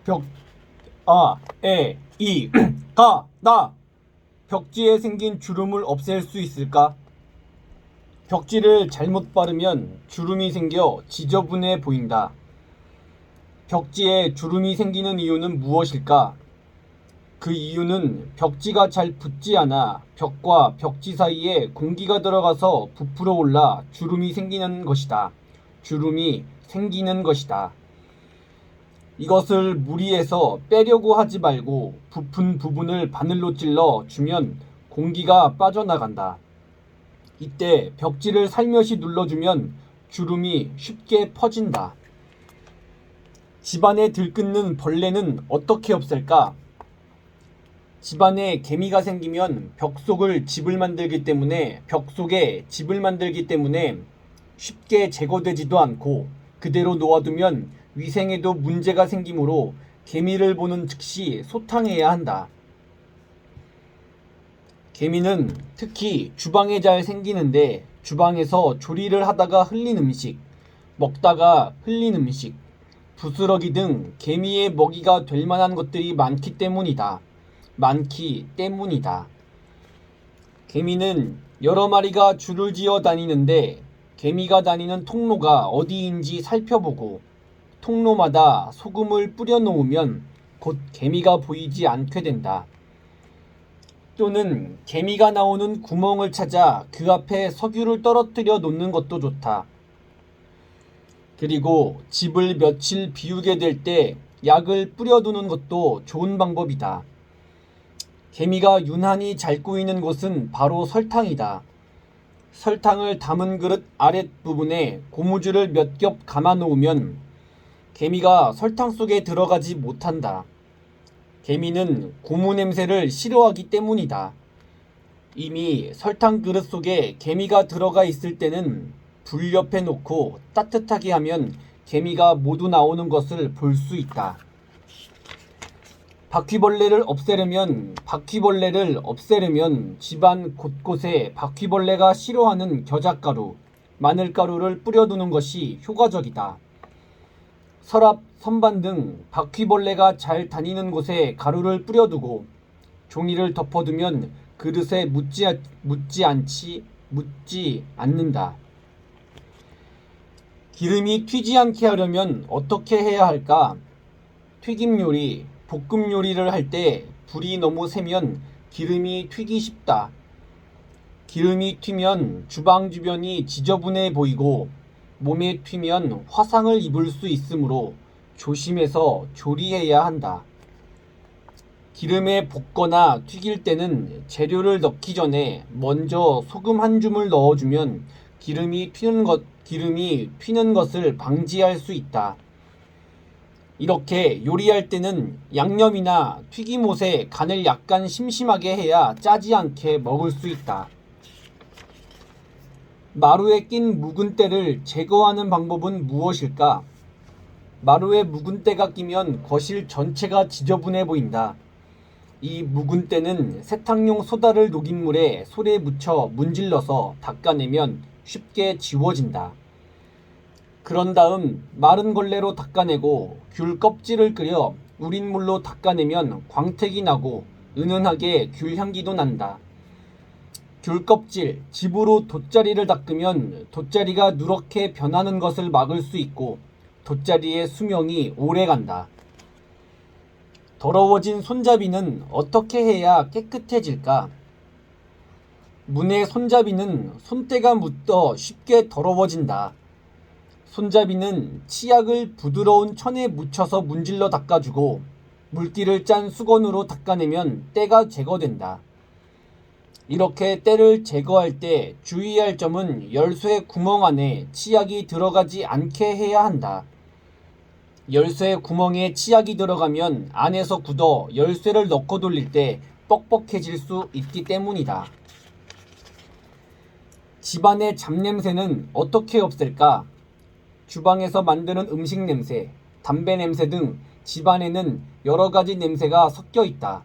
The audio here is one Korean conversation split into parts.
벽, 아, 에, 이, 가, 나. 벽지에 생긴 주름을 없앨 수 있을까? 벽지를 잘못 바르면 주름이 생겨 지저분해 보인다. 벽지에 주름이 생기는 이유는 무엇일까? 그 이유는 벽지가 잘 붙지 않아 벽과 벽지 사이에 공기가 들어가서 부풀어 올라 주름이 생기는 것이다. 주름이 생기는 것이다. 이것을 무리해서 빼려고 하지 말고 부푼 부분을 바늘로 찔러 주면 공기가 빠져나간다. 이때 벽지를 살며시 눌러주면 주름이 쉽게 퍼진다. 집안에 들끓는 벌레는 어떻게 없앨까? 집안에 개미가 생기면 벽 속에 집을 만들기 때문에 쉽게 제거되지도 않고 그대로 놓아두면 위생에도 문제가 생기므로 개미를 보는 즉시 소탕해야 한다. 개미는 특히 주방에 잘 생기는데 주방에서 조리를 하다가 흘린 음식, 먹다가 흘린 음식, 부스러기 등 개미의 먹이가 될 만한 것들이 많기 때문이다. 개미는 여러 마리가 줄을 지어 다니는데 개미가 다니는 통로가 어디인지 살펴보고 통로마다 소금을 뿌려 놓으면 곧 개미가 보이지 않게 된다. 또는 개미가 나오는 구멍을 찾아 그 앞에 석유를 떨어뜨려 놓는 것도 좋다. 그리고 집을 며칠 비우게 될 때 약을 뿌려두는 것도 좋은 방법이다. 개미가 유난히 잘 꼬이는 곳은 바로 설탕이다. 설탕을 담은 그릇 아랫부분에 고무줄을 몇 겹 감아 놓으면 개미가 설탕 속에 들어가지 못한다. 개미는 고무 냄새를 싫어하기 때문이다. 이미 설탕 그릇 속에 개미가 들어가 있을 때는 불 옆에 놓고 따뜻하게 하면 개미가 모두 나오는 것을 볼 수 있다. 바퀴벌레를 없애려면 집안 곳곳에 바퀴벌레가 싫어하는 겨자가루, 마늘가루를 뿌려두는 것이 효과적이다. 서랍, 선반 등 바퀴벌레가 잘 다니는 곳에 가루를 뿌려두고 종이를 덮어두면 그릇에 묻지 않는다. 기름이 튀지 않게 하려면 어떻게 해야 할까? 튀김 요리, 볶음 요리를 할 때 불이 너무 세면 기름이 튀기 쉽다. 기름이 튀면 주방 주변이 지저분해 보이고 몸에 튀면 화상을 입을 수 있으므로 조심해서 조리해야 한다. 기름에 볶거나 튀길 때는 재료를 넣기 전에 먼저 소금 한 줌을 넣어주면 기름이 튀는 것을 방지할 수 있다. 이렇게 요리할 때는 양념이나 튀김옷에 간을 약간 심심하게 해야 짜지 않게 먹을 수 있다. 마루에 낀 묵은 때를 제거하는 방법은 무엇일까? 마루에 묵은 때가 끼면 거실 전체가 지저분해 보인다. 이 묵은 때는 세탁용 소다를 녹인 물에 솔에 묻혀 문질러서 닦아내면 쉽게 지워진다. 그런 다음 마른 걸레로 닦아내고 귤 껍질을 끓여 우린 물로 닦아내면 광택이 나고 은은하게 귤 향기도 난다. 귤 껍질, 집으로 돗자리를 닦으면 돗자리가 누렇게 변하는 것을 막을 수 있고 돗자리의 수명이 오래 간다. 더러워진 손잡이는 어떻게 해야 깨끗해질까? 문의 손잡이는 손때가 묻어 쉽게 더러워진다. 손잡이는 치약을 부드러운 천에 묻혀서 문질러 닦아주고 물기를 짠 수건으로 닦아내면 때가 제거된다. 이렇게 때를 제거할 때 주의할 점은 열쇠 구멍 안에 치약이 들어가지 않게 해야 한다. 열쇠 구멍에 치약이 들어가면 안에서 굳어 열쇠를 넣고 돌릴 때 뻑뻑해질 수 있기 때문이다. 집안의 잡냄새는 어떻게 없앨까? 주방에서 만드는 음식 냄새, 담배 냄새 등 집안에는 여러 가지 냄새가 섞여 있다.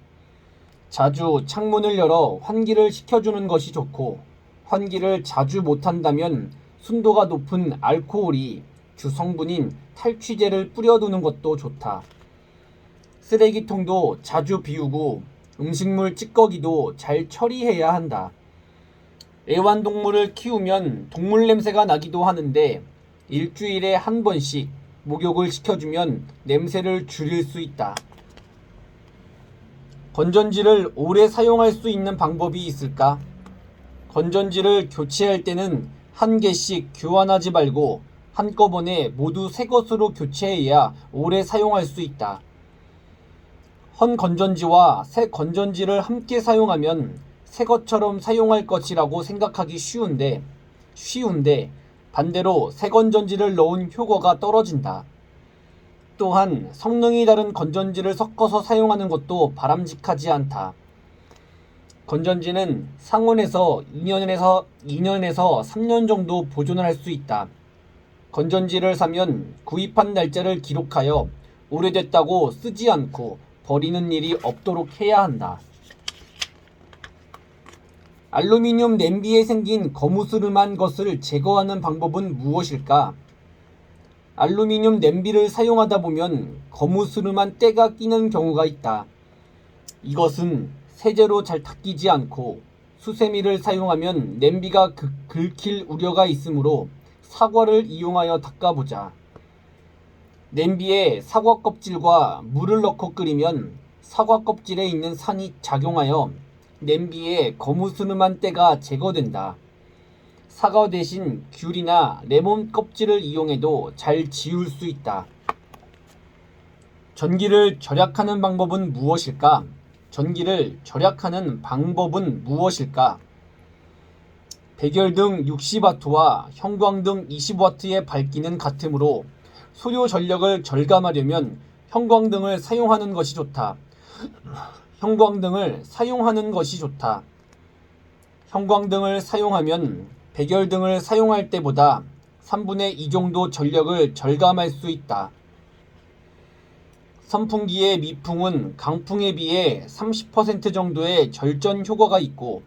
자주 창문을 열어 환기를 시켜주는 것이 좋고, 환기를 자주 못한다면 순도가 높은 알코올이 주 성분인 탈취제를 뿌려두는 것도 좋다. 쓰레기통도 자주 비우고 음식물 찌꺼기도 잘 처리해야 한다. 애완동물을 키우면 동물 냄새가 나기도 하는데 일주일에 한 번씩 목욕을 시켜주면 냄새를 줄일 수 있다. 건전지를 오래 사용할 수 있는 방법이 있을까? 건전지를 교체할 때는 한 개씩 교환하지 말고 한꺼번에 모두 새 것으로 교체해야 오래 사용할 수 있다. 헌 건전지와 새 건전지를 함께 사용하면 새 것처럼 사용할 것이라고 생각하기 쉬운데 반대로 새 건전지를 넣은 효과가 떨어진다. 또한 성능이 다른 건전지를 섞어서 사용하는 것도 바람직하지 않다. 건전지는 상온에서 2년에서 3년 정도 보존을 할 수 있다. 건전지를 사면 구입한 날짜를 기록하여 오래됐다고 쓰지 않고 버리는 일이 없도록 해야 한다. 알루미늄 냄비에 생긴 거무스름한 것을 제거하는 방법은 무엇일까? 알루미늄 냄비를 사용하다 보면 거무스름한 때가 끼는 경우가 있다. 이것은 세제로 잘 닦이지 않고 수세미를 사용하면 냄비가 긁힐 우려가 있으므로 사과를 이용하여 닦아보자. 냄비에 사과 껍질과 물을 넣고 끓이면 사과 껍질에 있는 산이 작용하여 냄비에 거무스름한 때가 제거된다. 사과 대신 귤이나 레몬 껍질을 이용해도 잘 지울 수 있다. 전기를 절약하는 방법은 무엇일까? 백열등 60W와 형광등 20W의 밝기는 같으므로 소요 전력을 절감하려면 형광등을 사용하는 것이 좋다. 형광등을 사용하면 백열등을 사용할 때보다 3분의 2 정도 전력을 절감할 수 있다. 선풍기의 미풍은 강풍에 비해 30% 정도의 절전 효과가 있고,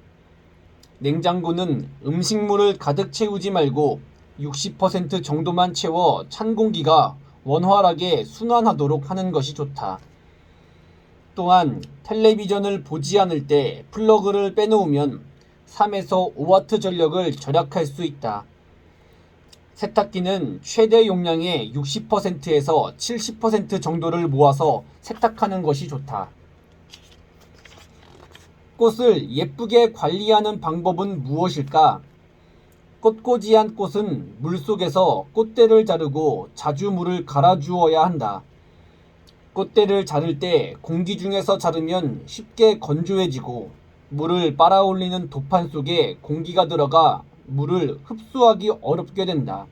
냉장고는 음식물을 가득 채우지 말고 60% 정도만 채워 찬 공기가 원활하게 순환하도록 하는 것이 좋다. 또한 텔레비전을 보지 않을 때 플러그를 빼놓으면 3에서 5W 전력을 절약할 수 있다. 세탁기는 최대 용량의 60%에서 70% 정도를 모아서 세탁하는 것이 좋다. 꽃을 예쁘게 관리하는 방법은 무엇일까? 꽃꽂이한 꽃은 물속에서 꽃대를 자르고 자주 물을 갈아주어야 한다. 꽃대를 자를 때 공기 중에서 자르면 쉽게 건조해지고 물을 빨아올리는 도판 속에 공기가 들어가 물을 흡수하기 어렵게 된다.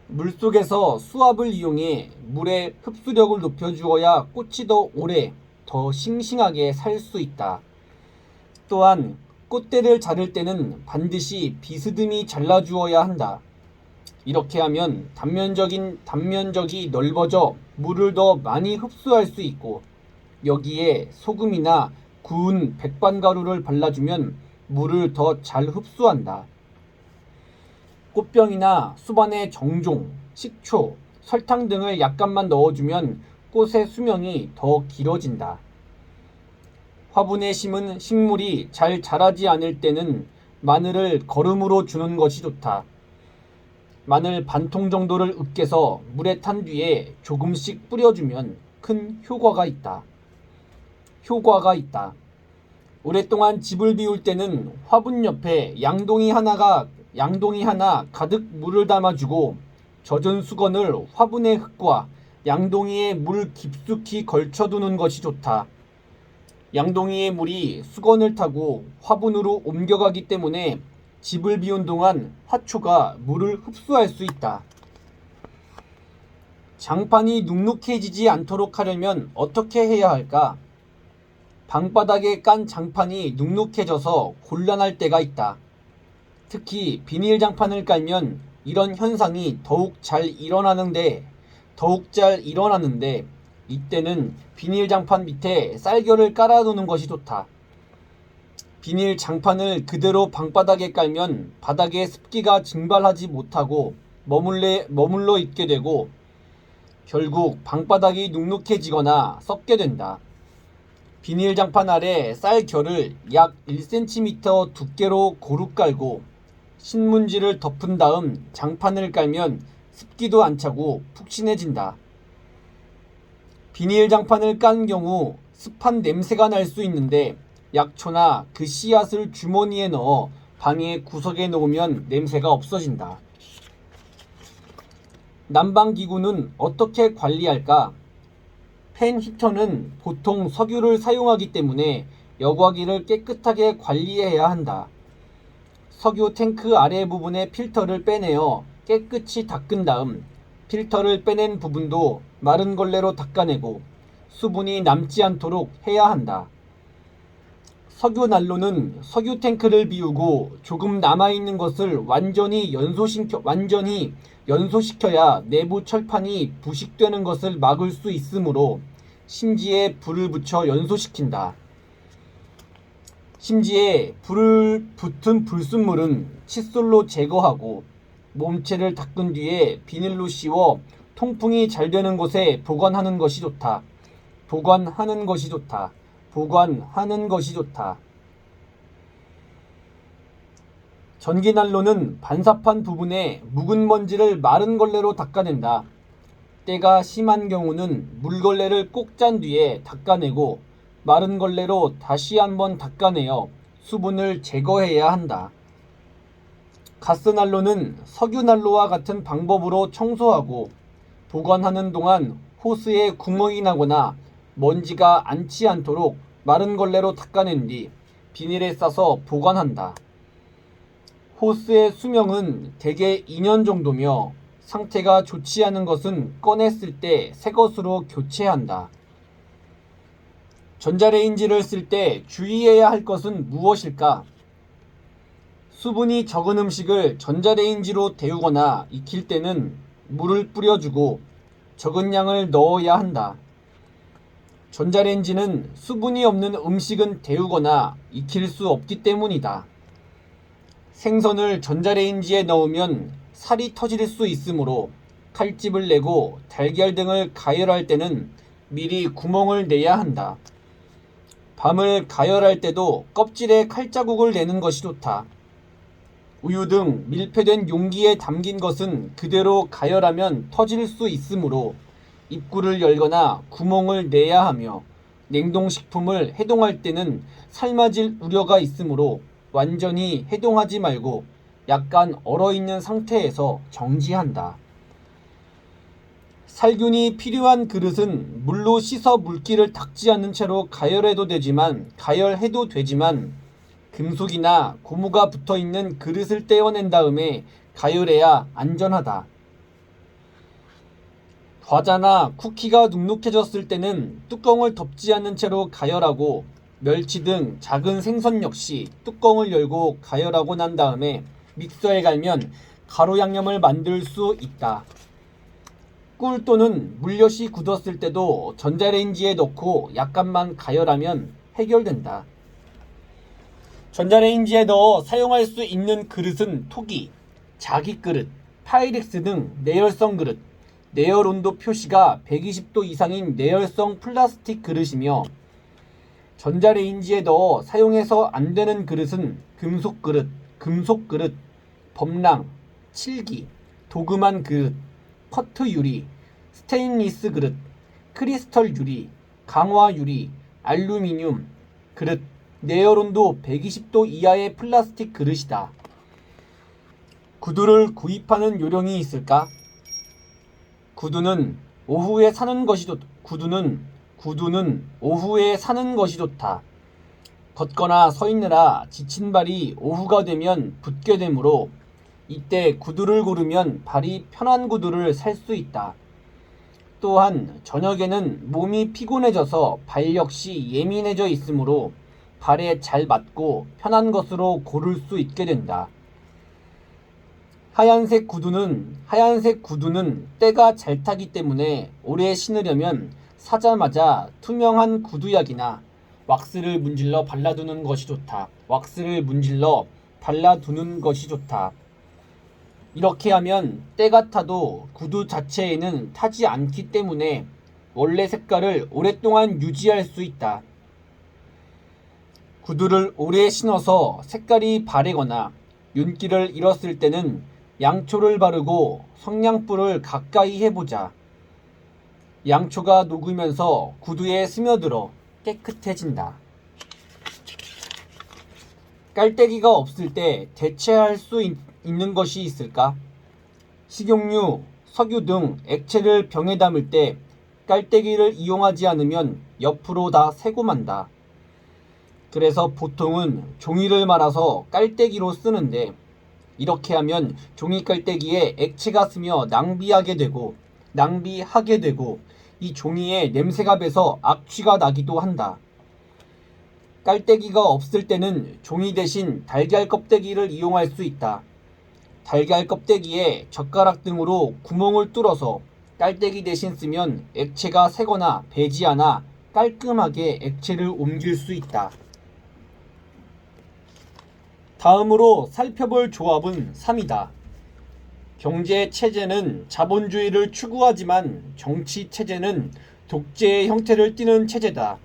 물속에서 수압을 이용해 물의 흡수력을 높여주어야 꽃이 더 오래, 더 싱싱하게 살 수 있다. 또한 꽃대를 자를 때는 반드시 비스듬히 잘라주어야 한다. 이렇게 하면 단면적이 넓어져 물을 더 많이 흡수할 수 있고, 여기에 소금이나 구운 백반가루를 발라주면 물을 더 잘 흡수한다. 꽃병이나 수반에 정종, 식초, 설탕 등을 약간만 넣어주면 꽃의 수명이 더 길어진다. 화분에 심은 식물이 잘 자라지 않을 때는 마늘을 거름으로 주는 것이 좋다. 마늘 반통 정도를 으깨서 물에 탄 뒤에 조금씩 뿌려주면 큰 효과가 있다. 오랫동안 집을 비울 때는 화분 옆에 양동이 하나 가득 물을 담아주고 젖은 수건을 화분의 흙과 양동이에 물 깊숙이 걸쳐두는 것이 좋다. 양동이의 물이 수건을 타고 화분으로 옮겨가기 때문에 집을 비운 동안 화초가 물을 흡수할 수 있다. 장판이 눅눅해지지 않도록 하려면 어떻게 해야 할까? 방바닥에 깐 장판이 눅눅해져서 곤란할 때가 있다. 특히 비닐 장판을 깔면 이런 현상이 더욱 잘 일어나는데 이때는 비닐 장판 밑에 쌀겨를 깔아두는 것이 좋다. 비닐 장판을 그대로 방바닥에 깔면 바닥에 습기가 증발하지 못하고 머물러 있게 되고, 결국 방바닥이 눅눅해지거나 썩게 된다. 비닐장판 아래 쌀 결을 약 1cm 두께로 고루 깔고 신문지를 덮은 다음 장판을 깔면 습기도 안 차고 푹신해진다. 비닐장판을 깐 경우 습한 냄새가 날 수 있는데 약초나 그 씨앗을 주머니에 넣어 방의 구석에 놓으면 냄새가 없어진다. 난방기구는 어떻게 관리할까? 팬 히터는 보통 석유를 사용하기 때문에 여과기를 깨끗하게 관리해야 한다. 석유 탱크 아래 부분의 필터를 빼내어 깨끗이 닦은 다음 필터를 빼낸 부분도 마른 걸레로 닦아내고 수분이 남지 않도록 해야 한다. 석유 난로는 석유 탱크를 비우고 조금 남아있는 것을 완전히 연소시켜야 내부 철판이 부식되는 것을 막을 수 있으므로 심지에 불을 붙여 연소시킨다. 심지에 불을 붙은 불순물은 칫솔로 제거하고 몸체를 닦은 뒤에 비닐로 씌워 통풍이 잘 되는 곳에 보관하는 것이 좋다. 보관하는 것이 좋다. 보관하는 것이 좋다. 전기난로는 반사판 부분에 묵은 먼지를 마른 걸레로 닦아낸다. 때가 심한 경우는 물걸레를 꼭 짠 뒤에 닦아내고 마른 걸레로 다시 한번 닦아내어 수분을 제거해야 한다. 가스난로는 석유난로와 같은 방법으로 청소하고 보관하는 동안 호스에 구멍이 나거나 먼지가 앉지 않도록 마른 걸레로 닦아낸 뒤 비닐에 싸서 보관한다. 호스의 수명은 대개 2년 정도며 상태가 좋지 않은 것은 꺼냈을 때 새 것으로 교체한다. 전자레인지를 쓸 때 주의해야 할 것은 무엇일까? 수분이 적은 음식을 전자레인지로 데우거나 익힐 때는 물을 뿌려주고 적은 양을 넣어야 한다. 전자레인지는 수분이 없는 음식은 데우거나 익힐 수 없기 때문이다. 생선을 전자레인지에 넣으면 살이 터질 수 있으므로 칼집을 내고 달걀 등을 가열할 때는 미리 구멍을 내야 한다. 밤을 가열할 때도 껍질에 칼자국을 내는 것이 좋다. 우유 등 밀폐된 용기에 담긴 것은 그대로 가열하면 터질 수 있으므로 입구를 열거나 구멍을 내야 하며 냉동식품을 해동할 때는 삶아질 우려가 있으므로 완전히 해동하지 말고 약간 얼어있는 상태에서 정지한다. 살균이 필요한 그릇은 물로 씻어 물기를 닦지 않는 채로 가열해도 되지만 금속이나 고무가 붙어있는 그릇을 떼어낸 다음에 가열해야 안전하다. 과자나 쿠키가 눅눅해졌을 때는 뚜껑을 덮지 않는 채로 가열하고 멸치 등 작은 생선 역시 뚜껑을 열고 가열하고 난 다음에 믹서에 갈면 가루 양념을 만들 수 있다. 꿀 또는 물엿이 굳었을 때도 전자레인지에 넣고 약간만 가열하면 해결된다. 전자레인지에 넣어 사용할 수 있는 그릇은 토기, 자기 그릇, 파이렉스 등 내열성 그릇, 내열 온도 표시가 120도 이상인 내열성 플라스틱 그릇이며 전자레인지에 넣어 사용해서 안 되는 그릇은 금속 그릇, 범랑, 칠기, 도금한 그릇, 커트 유리, 스테인리스 그릇, 크리스털 유리, 강화 유리, 알루미늄 그릇, 내열 온도 120도 이하의 플라스틱 그릇이다. 구두를 구입하는 요령이 있을까? 구두는 오후에 사는 것이 좋다. 걷거나 서 있느라 지친 발이 오후가 되면 붓게 되므로 이때 구두를 고르면 발이 편한 구두를 살 수 있다. 또한 저녁에는 몸이 피곤해져서 발 역시 예민해져 있으므로 발에 잘 맞고 편한 것으로 고를 수 있게 된다. 하얀색 구두는 때가 잘 타기 때문에 오래 신으려면 사자마자 투명한 구두약이나 왁스를 문질러 발라두는 것이 좋다. 이렇게 하면 때가 타도 구두 자체에는 타지 않기 때문에 원래 색깔을 오랫동안 유지할 수 있다. 구두를 오래 신어서 색깔이 바래거나 윤기를 잃었을 때는 양초를 바르고 성냥불을 가까이 해보자. 양초가 녹으면서 구두에 스며들어 깨끗해진다. 깔때기가 없을 때 대체할 수 있는 것이 있을까? 식용유, 석유 등 액체를 병에 담을 때 깔때기를 이용하지 않으면 옆으로 다 새고 만다. 그래서 보통은 종이를 말아서 깔때기로 쓰는데 이렇게 하면 종이 깔때기에 액체가 스며 낭비하게 되고 이 종이에 냄새가 배서 악취가 나기도 한다. 깔때기가 없을 때는 종이 대신 달걀 껍데기를 이용할 수 있다. 달걀 껍데기에 젓가락 등으로 구멍을 뚫어서 깔때기 대신 쓰면 액체가 새거나 배지 않아 깔끔하게 액체를 옮길 수 있다. 다음으로 살펴볼 조합은 3이다. 경제 체제는 자본주의를 추구하지만 정치 체제는 독재의 형태를 띠는 체제다.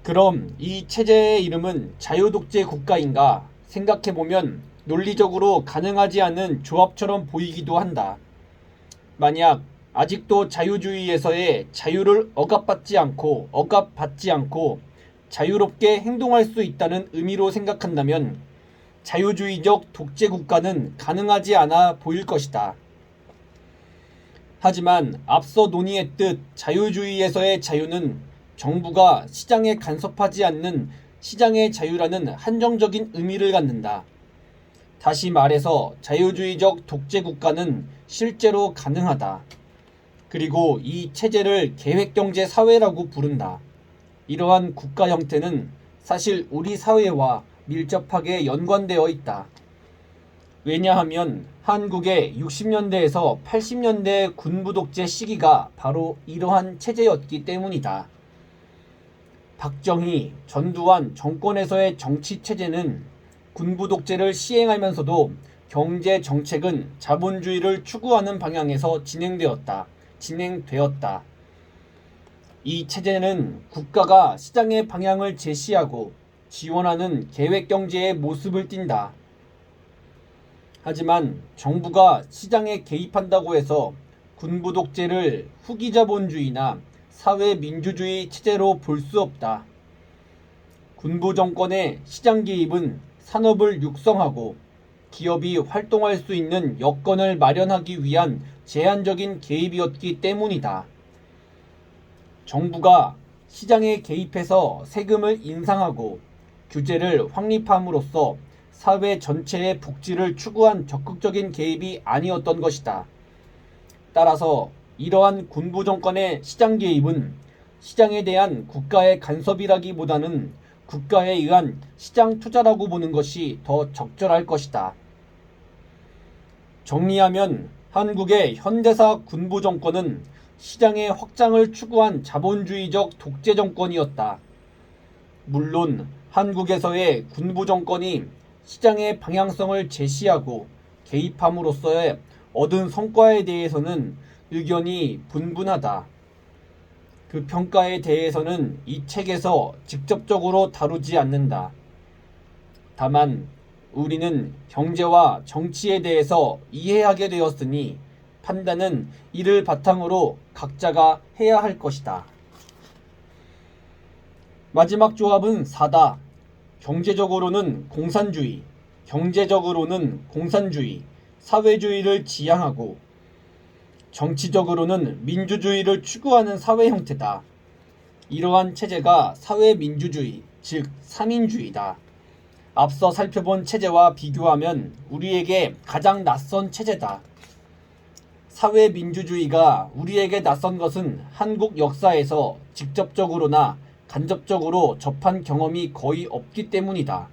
그럼 이 체제의 이름은 자유독재 국가인가 생각해보면 논리적으로 가능하지 않은 조합처럼 보이기도 한다. 만약 아직도 자유주의에서의 자유를 억압받지 않고 자유롭게 행동할 수 있다는 의미로 생각한다면 자유주의적 독재 국가는 가능하지 않아 보일 것이다. 하지만 앞서 논의했듯 자유주의에서의 자유는 정부가 시장에 간섭하지 않는 시장의 자유라는 한정적인 의미를 갖는다. 다시 말해서 자유주의적 독재 국가는 실제로 가능하다. 그리고 이 체제를 계획경제 사회라고 부른다. 이러한 국가 형태는 사실 우리 사회와 밀접하게 연관되어 있다. 왜냐하면 한국의 60년대에서 80년대 군부독재 시기가 바로 이러한 체제였기 때문이다. 박정희, 전두환 정권에서의 정치체제는 군부독재를 시행하면서도 경제정책은 자본주의를 추구하는 방향에서 진행되었다. 이 체제는 국가가 시장의 방향을 제시하고 지원하는 계획경제의 모습을 띈다. 하지만 정부가 시장에 개입한다고 해서 군부독재를 후기자본주의나 사회민주주의 체제로 볼 수 없다. 군부정권의 시장 개입은 산업을 육성하고 기업이 활동할 수 있는 여건을 마련하기 위한 제한적인 개입이었기 때문이다. 정부가 시장에 개입해서 세금을 인상하고 규제를 확립함으로써 사회 전체의 복지를 추구한 적극적인 개입이 아니었던 것이다. 따라서 이러한 군부정권의 시장 개입은 시장에 대한 국가의 간섭이라기보다는 국가에 의한 시장 투자라고 보는 것이 더 적절할 것이다. 정리하면 한국의 현대사 군부정권은 시장의 확장을 추구한 자본주의적 독재 정권이었다. 물론 한국에서의 군부정권이 시장의 방향성을 제시하고 개입함으로써의 얻은 성과에 대해서는 의견이 분분하다. 그 평가에 대해서는 이 책에서 직접적으로 다루지 않는다. 다만 우리는 경제와 정치에 대해서 이해하게 되었으니 판단은 이를 바탕으로 각자가 해야 할 것이다. 마지막 조합은 4다. 경제적으로는 공산주의, 사회주의를 지향하고 정치적으로는 민주주의를 추구하는 사회 형태다. 이러한 체제가 사회민주주의, 즉 3인주의다. 앞서 살펴본 체제와 비교하면 우리에게 가장 낯선 체제다. 사회민주주의가 우리에게 낯선 것은 한국 역사에서 직접적으로나 간접적으로 접한 경험이 거의 없기 때문이다.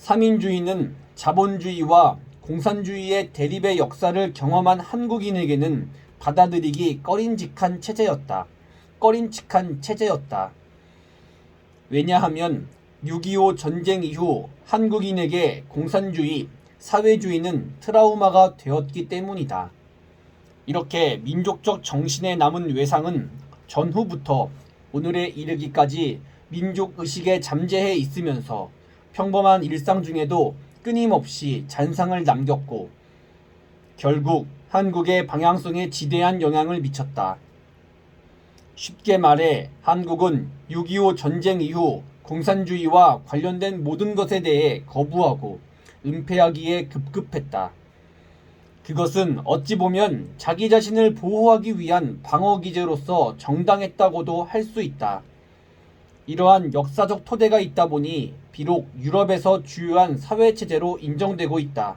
3인주의는 자본주의와 공산주의의 대립의 역사를 경험한 한국인에게는 받아들이기 꺼림칙한 체제였다. 왜냐하면 6.25 전쟁 이후 한국인에게 공산주의, 사회주의는 트라우마가 되었기 때문이다. 이렇게 민족적 정신에 남은 외상은 전후부터 오늘에 이르기까지 민족의식에 잠재해 있으면서 평범한 일상 중에도 끊임없이 잔상을 남겼고 결국 한국의 방향성에 지대한 영향을 미쳤다. 쉽게 말해 한국은 6.25 전쟁 이후 공산주의와 관련된 모든 것에 대해 거부하고 은폐하기에 급급했다. 그것은 어찌 보면 자기 자신을 보호하기 위한 방어기제로서 정당했다고도 할 수 있다. 이러한 역사적 토대가 있다 보니 비록 유럽에서 주요한 사회체제로 인정되고 있다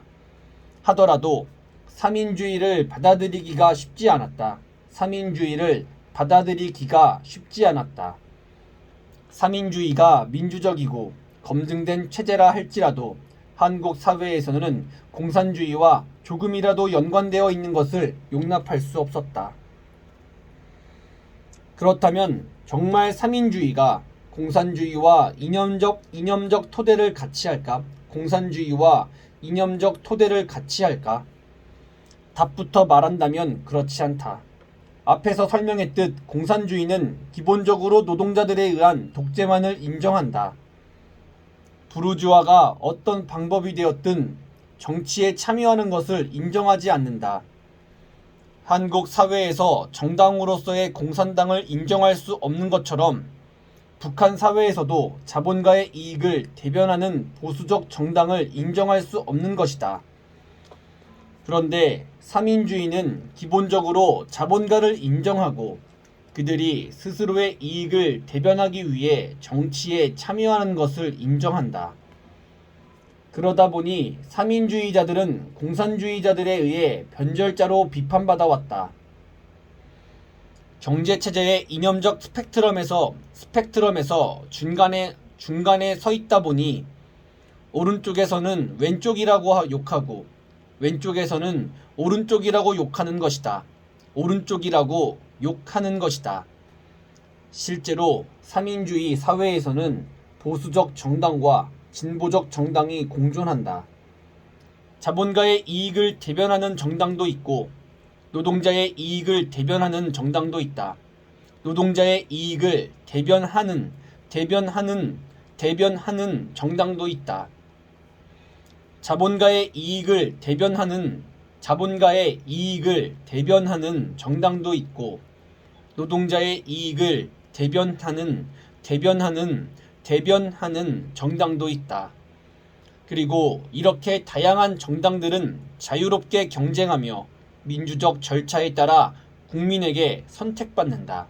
하더라도 삼인주의를 받아들이기가 쉽지 않았다. 삼인주의가 민주적이고 검증된 체제라 할지라도 한국 사회에서는 공산주의와 조금이라도 연관되어 있는 것을 용납할 수 없었다. 그렇다면 정말 삼인주의가 공산주의와 이념적 토대를 같이 할까? 답부터 말한다면 그렇지 않다. 앞에서 설명했듯 공산주의는 기본적으로 노동자들에 의한 독재만을 인정한다. 부르주아가 어떤 방법이 되었든 정치에 참여하는 것을 인정하지 않는다. 한국 사회에서 정당으로서의 공산당을 인정할 수 없는 것처럼 북한 사회에서도 자본가의 이익을 대변하는 보수적 정당을 인정할 수 없는 것이다. 그런데 삼인주의는 기본적으로 자본가를 인정하고 그들이 스스로의 이익을 대변하기 위해 정치에 참여하는 것을 인정한다. 그러다 보니 삼인주의자들은 공산주의자들에 의해 변절자로 비판받아왔다. 경제체제의 이념적 스펙트럼에서 중간에 서 있다 보니 오른쪽에서는 왼쪽이라고 욕하고 왼쪽에서는 오른쪽이라고 욕하는 것이다. 실제로 삼인주의 사회에서는 보수적 정당과 진보적 정당이 공존한다. 자본가의 이익을 대변하는 정당도 있고 노동자의 이익을 대변하는 정당도 있다. 노동자의 이익을 대변하는 정당도 있다. 자본가의 이익을 대변하는 정당도 있고 노동자의 이익을 대변하는 정당도 있다. 그리고 이렇게 다양한 정당들은 자유롭게 경쟁하며 민주적 절차에 따라 국민에게 선택받는다.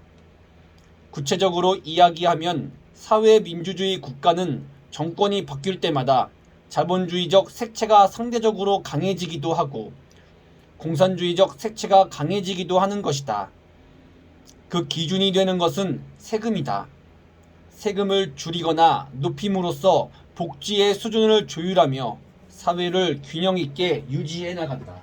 구체적으로 이야기하면 사회민주주의 국가는 정권이 바뀔 때마다 자본주의적 색채가 상대적으로 강해지기도 하고 공산주의적 색채가 강해지기도 하는 것이다. 그 기준이 되는 것은 세금이다. 세금을 줄이거나 높임으로써 복지의 수준을 조율하며 사회를 균형 있게 유지해 나간다.